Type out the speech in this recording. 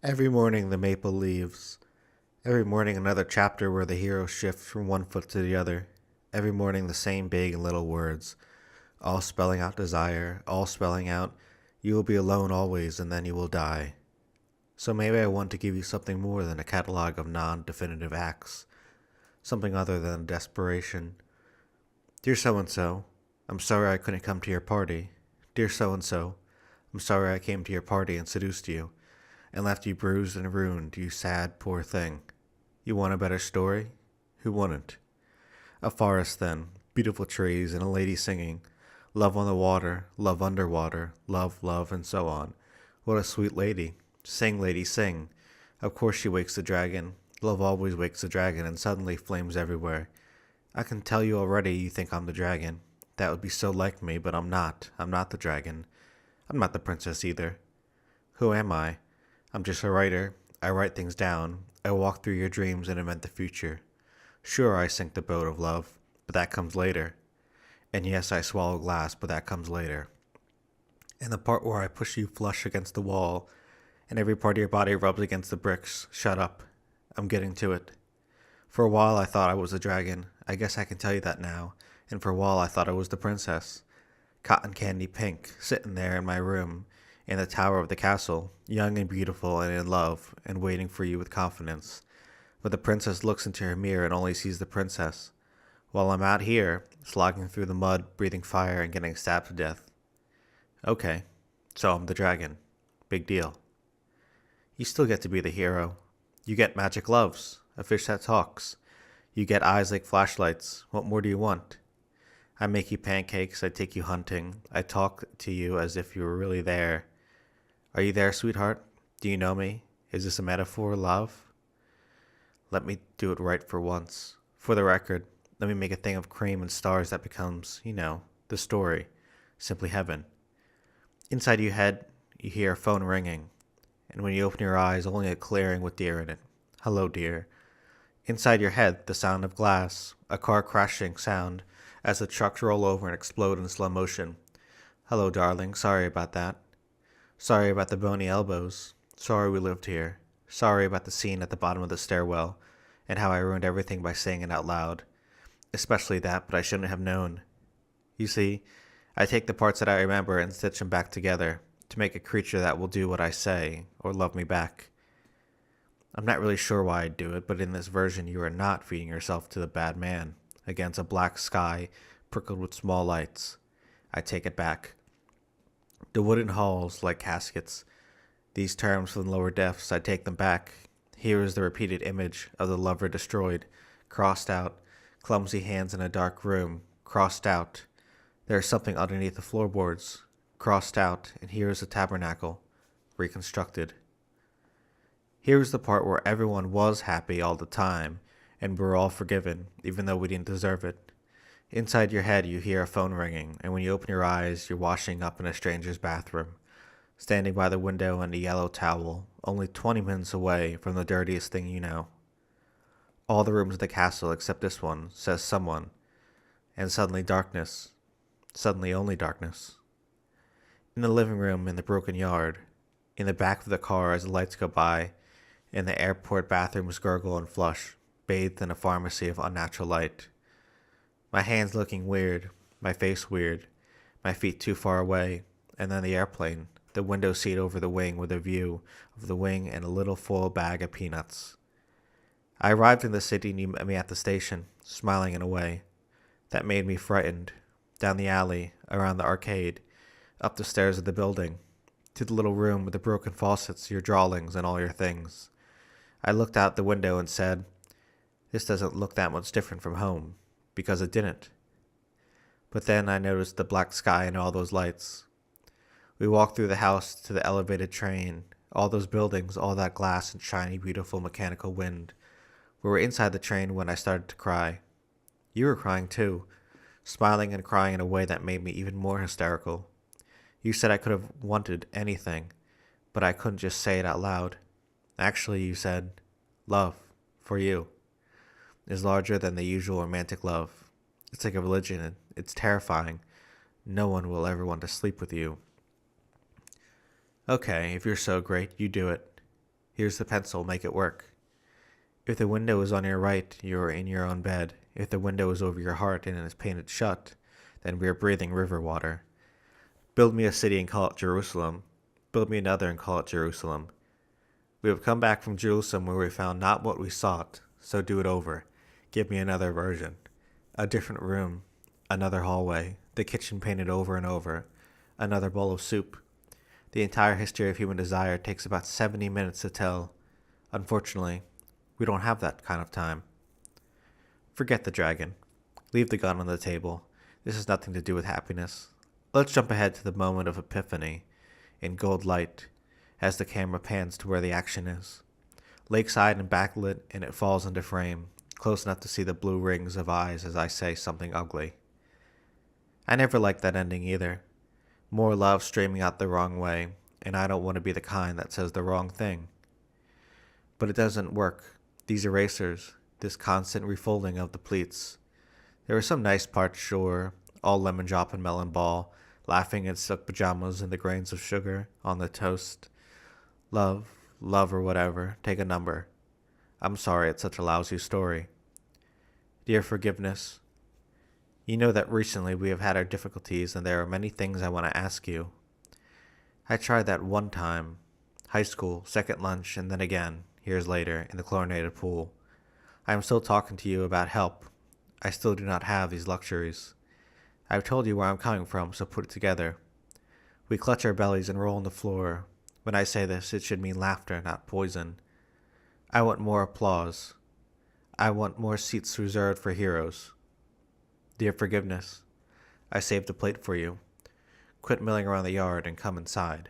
Every morning the maple leaves. Every morning another chapter where the hero shifts from one foot to the other. Every morning the same big and little words, all spelling out desire, all spelling out, you will be alone always and then you will die. So maybe I want to give you something more than a catalog of non-definitive acts, something other than desperation. Dear so-and-so, I'm sorry I couldn't come to your party. Dear so-and-so, I'm sorry I came to your party and seduced you, and left you bruised and ruined, you sad, poor thing. You want a better story? Who wouldn't? A forest, then, beautiful trees, and a lady singing, love on the water, love underwater, love, and so on. What a sweet lady. Sing, lady, sing. Of course she wakes the dragon. Love always wakes the dragon, and suddenly flames everywhere. I can tell you already you think I'm the dragon. That would be so like me, but I'm not. I'm not the dragon. I'm not the princess either. Who am I? I'm just a writer. I write things down. I walk through your dreams and invent the future. Sure, I sink the boat of love, but that comes later. And yes, I swallow glass, but that comes later. And the part where I push you flush against the wall, and every part of your body rubs against the bricks, shut up. I'm getting to it. For a while I thought I was a dragon. I guess I can tell you that now. And for a while I thought I was the princess. Cotton candy pink, sitting there in my room, in the tower of the castle, young and beautiful and in love, and waiting for you with confidence. But the princess looks into her mirror and only sees the princess, while I'm out here, slogging through the mud, breathing fire, and getting stabbed to death. Okay, so I'm the dragon. Big deal. You still get to be the hero. You get magic gloves, a fish that talks. You get eyes like flashlights. What more do you want? I make you pancakes, I take you hunting, I talk to you as if you were really there. Are you there, sweetheart? Do you know me? Is this a metaphor, love? Let me do it right for once. For the record, let me make a thing of cream and stars that becomes, the story. Simply heaven. Inside your head, you hear a phone ringing, and when you open your eyes, only a clearing with dear in it. Hello, dear. Inside your head, the sound of glass, a car crashing sound, as the trucks roll over and explode in slow motion. Hello, darling. Sorry about that. Sorry about the bony elbows. Sorry we lived here. Sorry about the scene at the bottom of the stairwell, and how I ruined everything by saying it out loud. Especially that, but I shouldn't have known. You see, I take the parts that I remember and stitch them back together, to make a creature that will do what I say, or love me back. I'm not really sure why I'd do it, but in this version you are not feeding yourself to the bad man, against a black sky prickled with small lights. I take it back. The wooden halls, like caskets. These terms from the lower depths, I take them back. Here is the repeated image of the lover destroyed, crossed out, clumsy hands in a dark room, crossed out. There is something underneath the floorboards, crossed out, and here is the tabernacle, reconstructed. Here is the part where everyone was happy all the time, and we're all forgiven, even though we didn't deserve it. Inside your head, you hear a phone ringing, and when you open your eyes, you're washing up in a stranger's bathroom, standing by the window in a yellow towel, only 20 minutes away from the dirtiest thing you know. All the rooms of the castle except this one, says someone, and suddenly darkness. Suddenly only darkness. In the living room, in the broken yard, in the back of the car as the lights go by, in the airport bathrooms gurgle and flush, bathed in a pharmacy of unnatural light. My hands looking weird, my face weird, my feet too far away, and then the airplane, the window seat over the wing with a view of the wing and a little full bag of peanuts. I arrived in the city and you met me at the station, smiling in a way. That made me frightened. Down the alley, around the arcade, up the stairs of the building, to the little room with the broken faucets, your drawlings, and all your things. I looked out the window and said, this doesn't look that much different from home, because it didn't. But then I noticed the black sky and all those lights. We walked through the house to the elevated train, all those buildings, all that glass and shiny, beautiful mechanical wind. We were inside the train when I started to cry. You were crying too, smiling and crying in a way that made me even more hysterical. You said I could have wanted anything, but I couldn't just say it out loud. Actually, you said, love, for you, is larger than the usual romantic love. It's like a religion. It's terrifying. No one will ever want to sleep with you. Okay, if you're so great, you do it. Here's the pencil, make it work. If the window is on your right, you are in your own bed. If the window is over your heart and is painted shut, then we are breathing river water. Build me a city and call it Jerusalem. Build me another and call it Jerusalem. We have come back from Jerusalem where we found not what we sought, so do it over. Give me another version. A different room, another hallway, the kitchen painted over and over, another bowl of soup. The entire history of human desire takes about 70 minutes to tell. Unfortunately, we don't have that kind of time. Forget the dragon. Leave the gun on the table. This has nothing to do with happiness. Let's jump ahead to the moment of epiphany, in gold light, as the camera pans to where the action is. Lakeside and backlit, and it falls into frame, close enough to see the blue rings of eyes as I say something ugly. I never liked that ending either. More love streaming out the wrong way, and I don't want to be the kind that says the wrong thing. But it doesn't work. These erasers, this constant refolding of the pleats. There were some nice parts, sure, all lemon drop and melon ball, laughing in silk pajamas and the grains of sugar on the toast. Love or whatever, take a number. I'm sorry it's such a lousy story. Dear Forgiveness, you know that recently we have had our difficulties and there are many things I want to ask you. I tried that one time, high school, second lunch, and then again, years later, in the chlorinated pool. I am still talking to you about help. I still do not have these luxuries. I've told you where I'm coming from, so put it together. We clutch our bellies and roll on the floor. When I say this, it should mean laughter, not poison. I want more applause. I want more seats reserved for heroes. Dear Forgiveness, I saved a plate for you. Quit milling around the yard and come inside.